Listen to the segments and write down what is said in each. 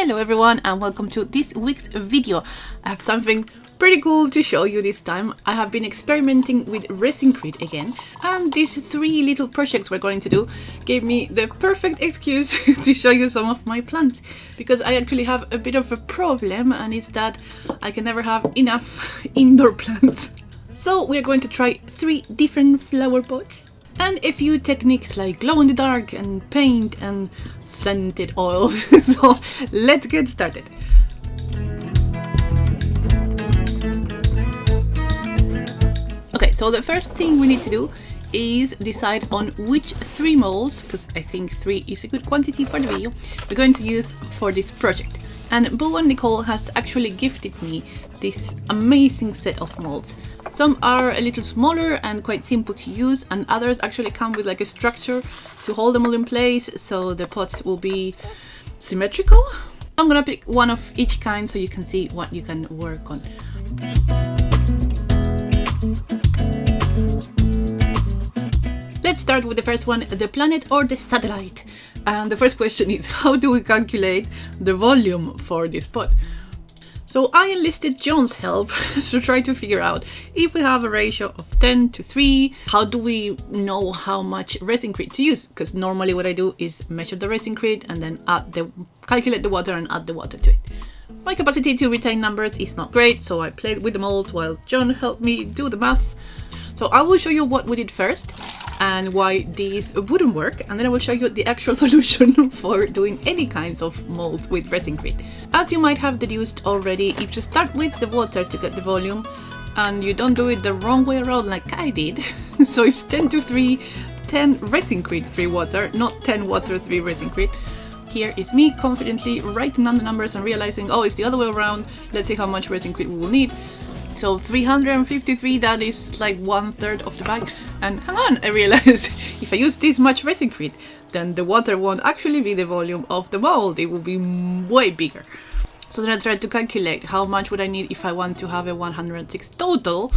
Hello everyone and welcome to this week's video. I have something pretty cool to show you this time. I have been experimenting with ResinCrete again, and these three little projects we're going to do gave me the perfect excuse to show you some of my plants, because I actually have a bit of a problem, and it's that I can never have enough indoor plants. So we're going to try three different flower pots and a few techniques like glow in the dark and paint and scented oils. So let's get started. Okay, so the first thing we need to do is decide on which three molds, because I think three is a good quantity for the video, we're going to use for this project. And Boowan Nicole has actually gifted me this amazing set of molds. Some are a little smaller and quite simple to use, and others actually come with like a structure to hold them all in place, so the pots will be symmetrical. I'm gonna pick one of each kind so you can see what you can work on. Let's start with the first one, the planet or the satellite. And the first question is, how do we calculate the volume for this pot? So I enlisted John's help to try to figure out if we have a ratio of 10 to 3, how do we know how much ResinCrete to use? Because normally what I do is measure the ResinCrete and then calculate the water and add the water to it. My capacity to retain numbers is not great, so I played with the molds while John helped me do the maths. So I will show you what we did first and why these wouldn't work, and then I will show you the actual solution for doing any kinds of molds with ResinCrete. As you might have deduced already, if you start with the water to get the volume and you don't do it the wrong way around like I did, so it's 10 to 3, 10 ResinCrete, 3 water, not 10 water, 3 ResinCrete. Here is me confidently writing down the numbers and realizing, oh, it's the other way around, let's see how much ResinCrete we will need. So 353, that is like 1/3 of the bag. And hang on, I realized if I use this much ResinCrete, then the water won't actually be the volume of the mold, it will be way bigger. So then I tried to calculate how much would I need if I want to have a 106 total,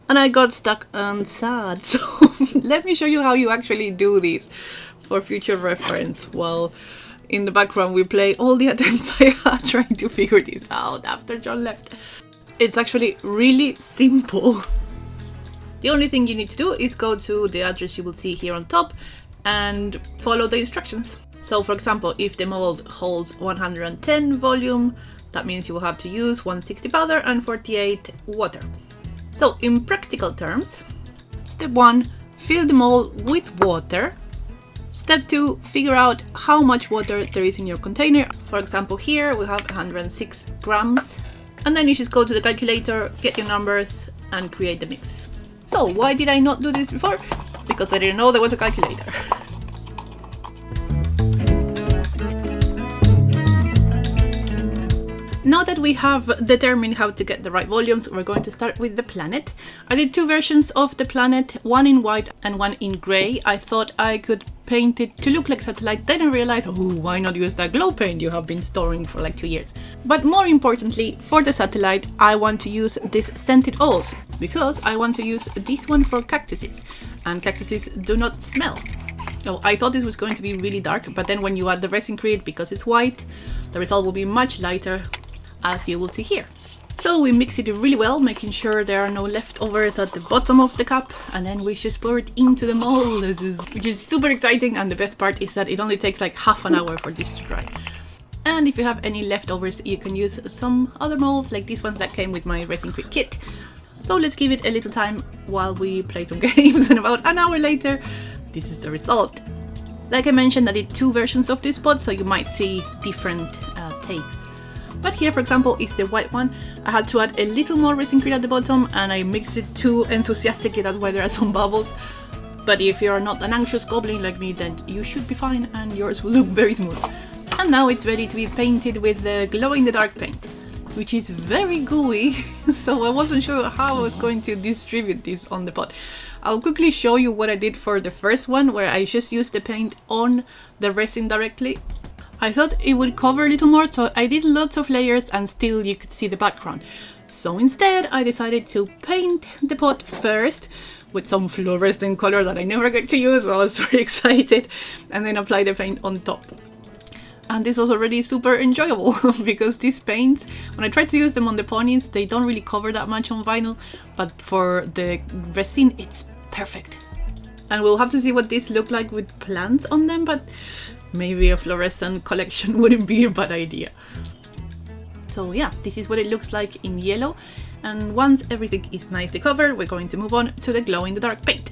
and I got stuck and sad. So let me show you how you actually do this for future reference. Well, in the background we play all the attempts I had trying to figure this out after John left. It's actually really simple. The only thing you need to do is go to the address you will see here on top and follow the instructions. So for example, if the mold holds 110 volume, that means you will have to use 160 powder and 48 water. So in practical terms, step 1, fill the mold with water. Step 2, figure out how much water there is in your container. For example, here we have 106 grams. And then you just go to the calculator, get your numbers, and create the mix. So why did I not do this before? Because I didn't know there was a calculator. Now that we have determined how to get the right volumes, we're going to start with the planet. I did two versions of the planet, one in white and one in grey. I thought I could paint it to look like satellite, then I realized, oh, why not use that glow paint you have been storing for like 2 years? But more importantly, for the satellite, I want to use this scented oils, because I want to use this one for cactuses, and cactuses do not smell. So I thought this was going to be really dark, but then when you add the ResinCrete, because it's white, the result will be much lighter, as you will see here. So we mix it really well, making sure there are no leftovers at the bottom of the cup, and then we just pour it into the mold, which is super exciting, and the best part is that it only takes like half an hour for this to dry. And if you have any leftovers, you can use some other molds, like these ones that came with my ResinCrete kit. So let's give it a little time while we play some games, and about an hour later, this is the result. Like I mentioned, I did two versions of this pot, so you might see different takes. But here, for example, is the white one. I had to add a little more ResinCrete at the bottom, and I mixed it too enthusiastically, that's why there are some bubbles. But if you're not an anxious goblin like me, then you should be fine, and yours will look very smooth. And now it's ready to be painted with the glow-in-the-dark paint, which is very gooey, so I wasn't sure how I was going to distribute this on the pot. I'll quickly show you what I did for the first one, where I just used the paint on the resin directly. I thought it would cover a little more, so I did lots of layers and still you could see the background. So instead I decided to paint the pot first with some fluorescent color that I never get to use, so I was very excited, and then apply the paint on top. And this was already super enjoyable because these paints, when I try to use them on the ponies, they don't really cover that much on vinyl, but for the resin, it's perfect. And we'll have to see what these look like with plants on them, but maybe a fluorescent collection wouldn't be a bad idea. So yeah, this is what it looks like in yellow. And once everything is nicely covered, we're going to move on to the glow-in-the-dark paint.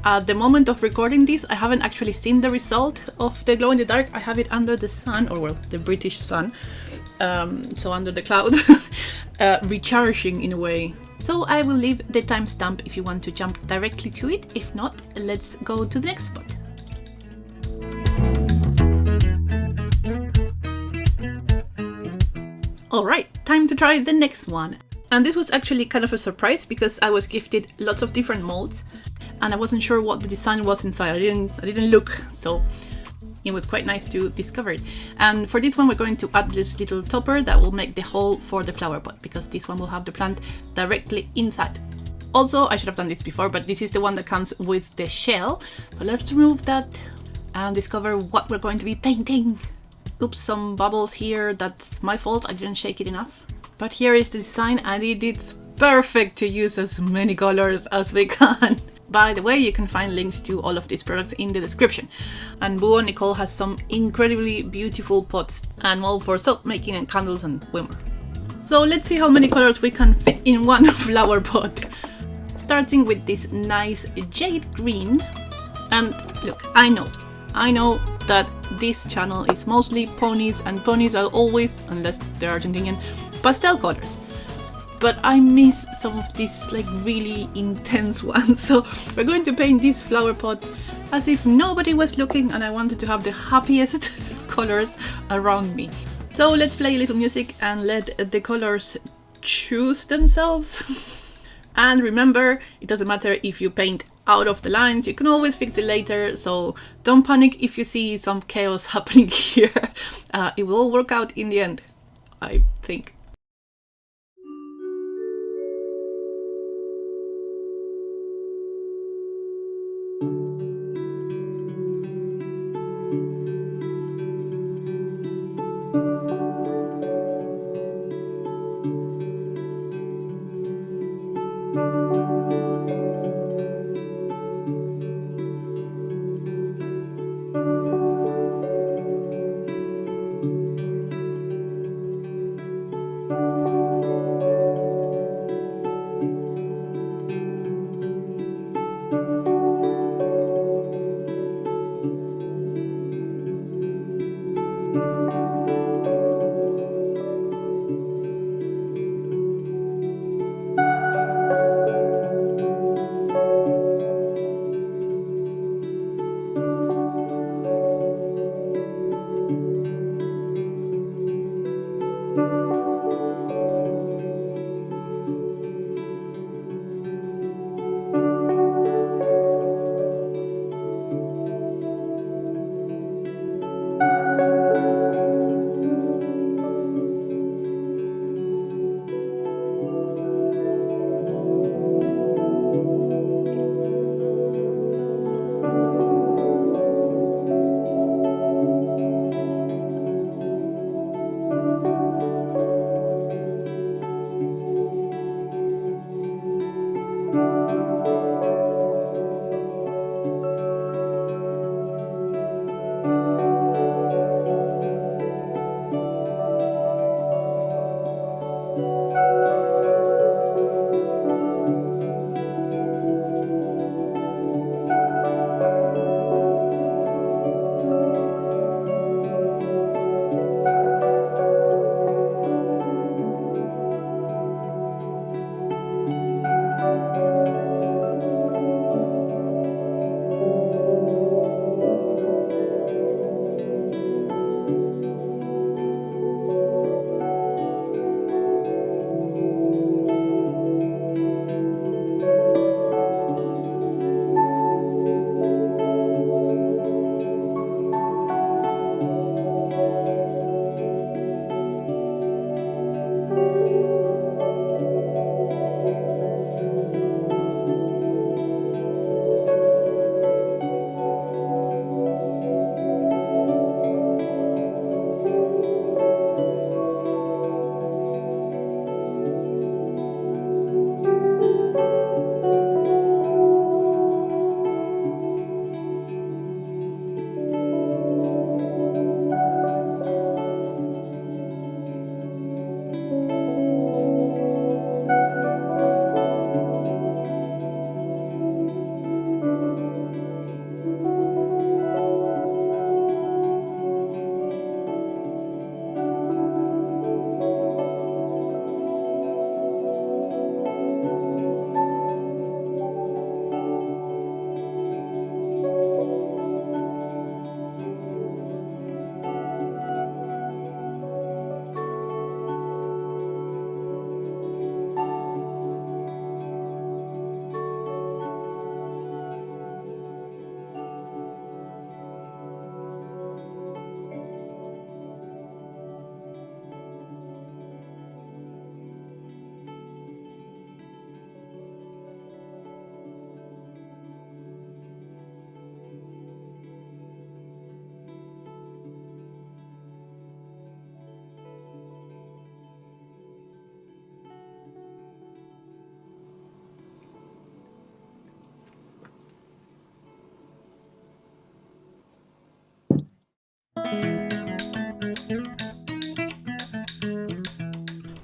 At the moment of recording this, I haven't actually seen the result of the glow-in-the-dark. I have it under the sun, or well, the British sun, so under the cloud, recharging in a way. So I will leave the timestamp if you want to jump directly to it. If not, let's go to the next spot. Alright, time to try the next one. And this was actually kind of a surprise because I was gifted lots of different molds and I wasn't sure what the design was inside. I didn't look, so it was quite nice to discover it. And for this one, we're going to add this little topper that will make the hole for the flower pot, because this one will have the plant directly inside. Also, I should have done this before, but this is the one that comes with the shell. So let's remove that and discover what we're going to be painting. Oops, some bubbles here. That's my fault. I didn't shake it enough. But here is the design, and it is perfect to use as many colors as we can. By the way, you can find links to all of these products in the description. And Boowan Nicole has some incredibly beautiful pots and mold for soap making and candles and way more. So let's see how many colors we can fit in one flower pot. Starting with this nice jade green. And look, I know that this channel is mostly ponies, and ponies are always, unless they're Argentinian, pastel colors. But I miss some of these like really intense ones. So we're going to paint this flower pot as if nobody was looking, and I wanted to have the happiest colors around me. So let's play a little music and let the colors choose themselves. And remember, it doesn't matter if you paint out of the lines, you can always fix it later, so don't panic if you see some chaos happening here. It will all work out in the end, I think.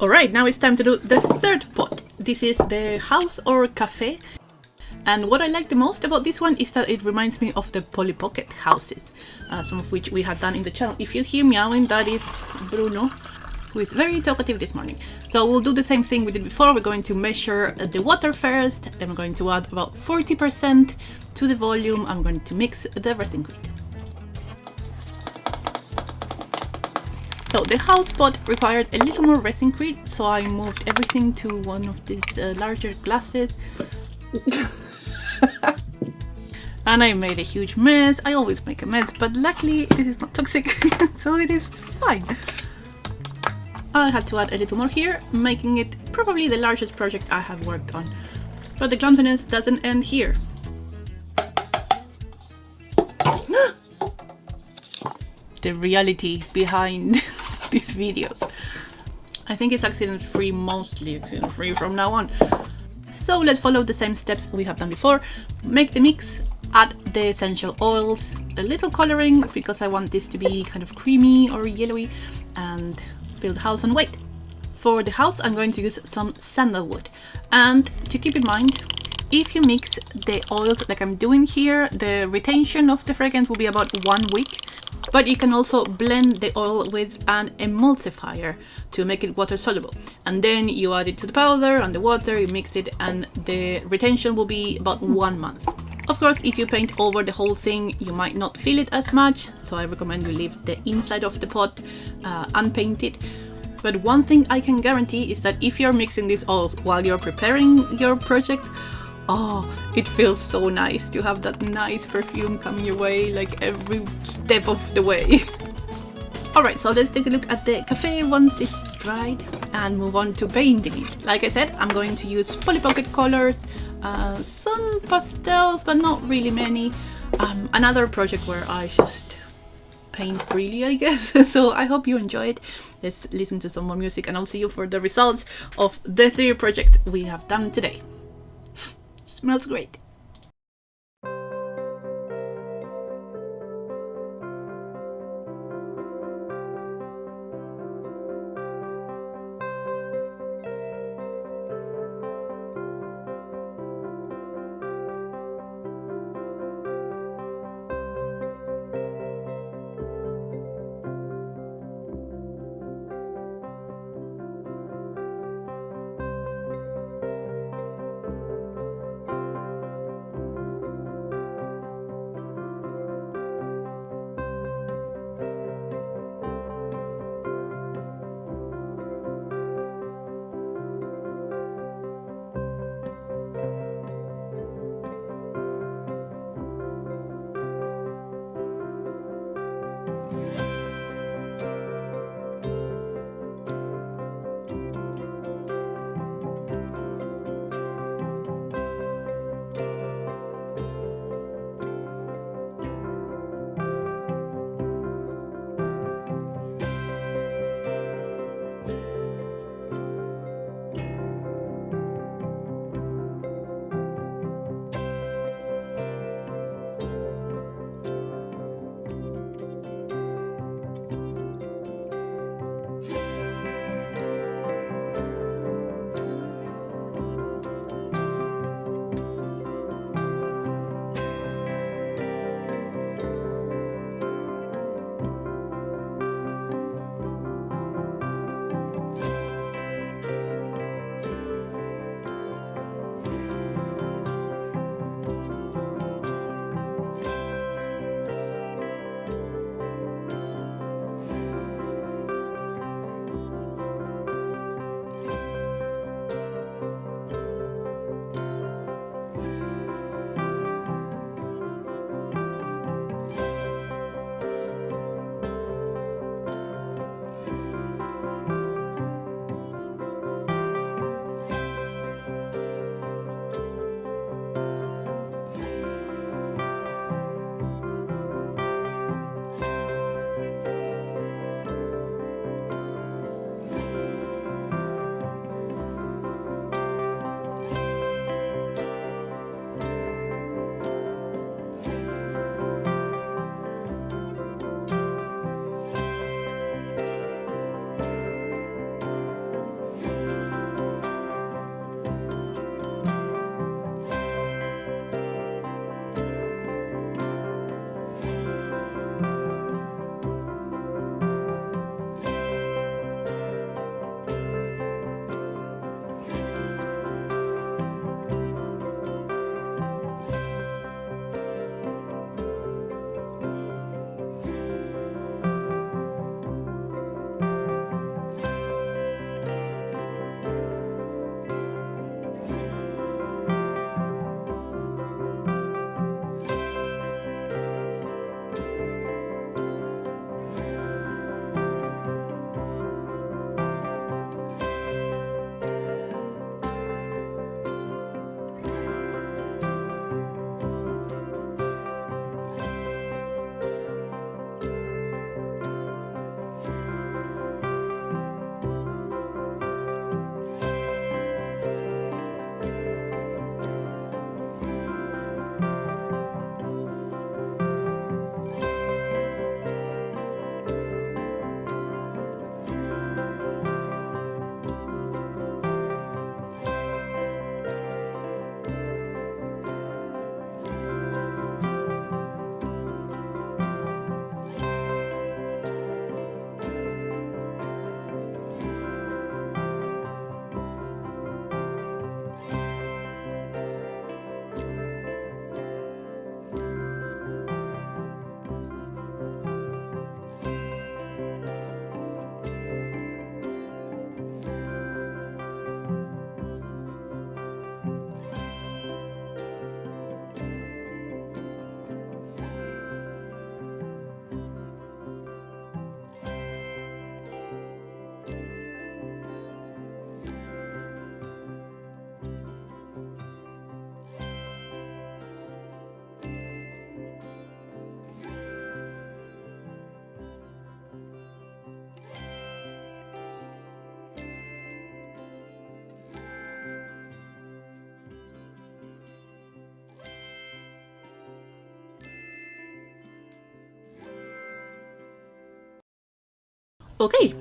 Alright, now it's time to do the third pot. This is the house or cafe. And what I like the most about this one is that it reminds me of the Polly Pocket houses, some of which we have done in the channel. If you hear meowing, that is Bruno, who is very talkative this morning. So we'll do the same thing we did before. We're going to measure the water first, then we're going to add about 40% to the volume. I'm going to mix the ResinCrete. So the house pot required a little more ResinCrete, so I moved everything to one of these larger glasses. And I made a huge mess. I always make a mess, but luckily this is not toxic, so it is fine. I had to add a little more here, making it probably the largest project I have worked on. But the clumsiness doesn't end here. The reality behind these videos. I think it's accident-free, mostly accident-free from now on. So let's follow the same steps we have done before. Make the mix, add the essential oils, a little coloring because I want this to be kind of creamy or yellowy, and fill the house and wait. For the house I'm going to use some sandalwood, and to keep in mind, if you mix the oils like I'm doing here, the retention of the fragrance will be about 1 week. But you can also blend the oil with an emulsifier to make it water soluble. And then you add it to the powder and the water, you mix it, and the retention will be about 1 month. Of course, if you paint over the whole thing, you might not feel it as much, so I recommend you leave the inside of the pot unpainted. But one thing I can guarantee is that if you're mixing these oils while you're preparing your projects, oh, it feels so nice to have that nice perfume coming your way like every step of the way. Alright, so let's take a look at the cafe once it's dried and move on to painting it. Like I said, I'm going to use Polly Pocket colors, some pastels, but not really many. Another project where I just paint freely, I guess. So I hope you enjoy it. Let's listen to some more music and I'll see you for the results of the 3 projects we have done today. Smells great. Okay,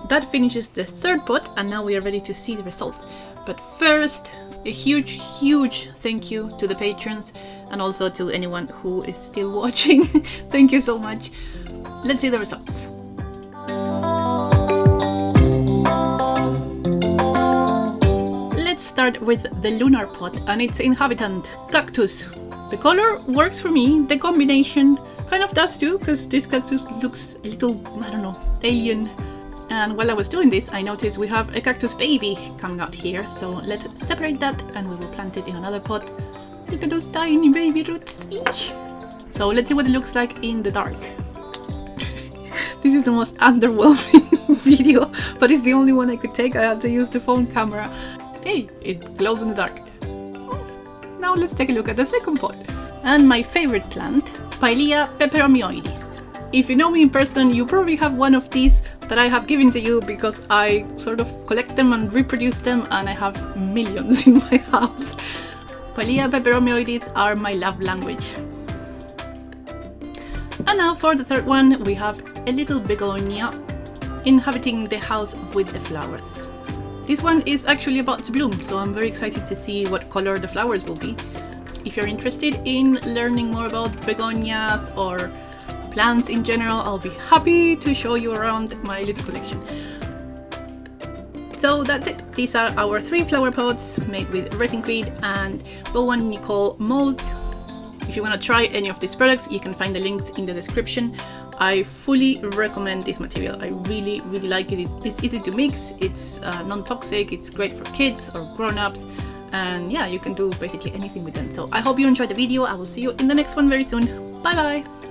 that finishes the third pot, and now we are ready to see the results. But first, a huge thank you to the patrons and also to anyone who is still watching. Thank you so much. Let's see the results. Let's start with the lunar pot and its inhabitant, cactus. The color works for me, the combination kind of does too, because this cactus looks a little, I don't know, alien. And while I was doing this, I noticed we have a cactus baby coming out here, so let's separate that and we will plant it in another pot. Look at those tiny baby roots. Eesh. So let's see what it looks like in the dark. This is the most underwhelming video, but it's the only one I could take. I had to use the phone camera. Hey, it glows in the dark. Now let's take a look at the second pot. And my favorite plant, Pilea peperomioides. If you know me in person, you probably have one of these that I have given to you because I sort of collect them and reproduce them, and I have millions in my house. Pilea peperomioides are my love language. And now for the third one, we have a little begonia inhabiting the house with the flowers. This one is actually about to bloom, so I'm very excited to see what color the flowers will be. If you're interested in learning more about begonias or plants in general, I'll be happy to show you around my little collection. So that's it. These are our 3 flower pots made with ResinCrete and Boowan Nicole molds. If you want to try any of these products, you can find the links in the description. I fully recommend this material. I really like it. It's easy to mix, it's non-toxic, it's great for kids or grown-ups, and yeah, you can do basically anything with them. So I hope you enjoyed the video. I will see you in the next one very soon. Bye bye!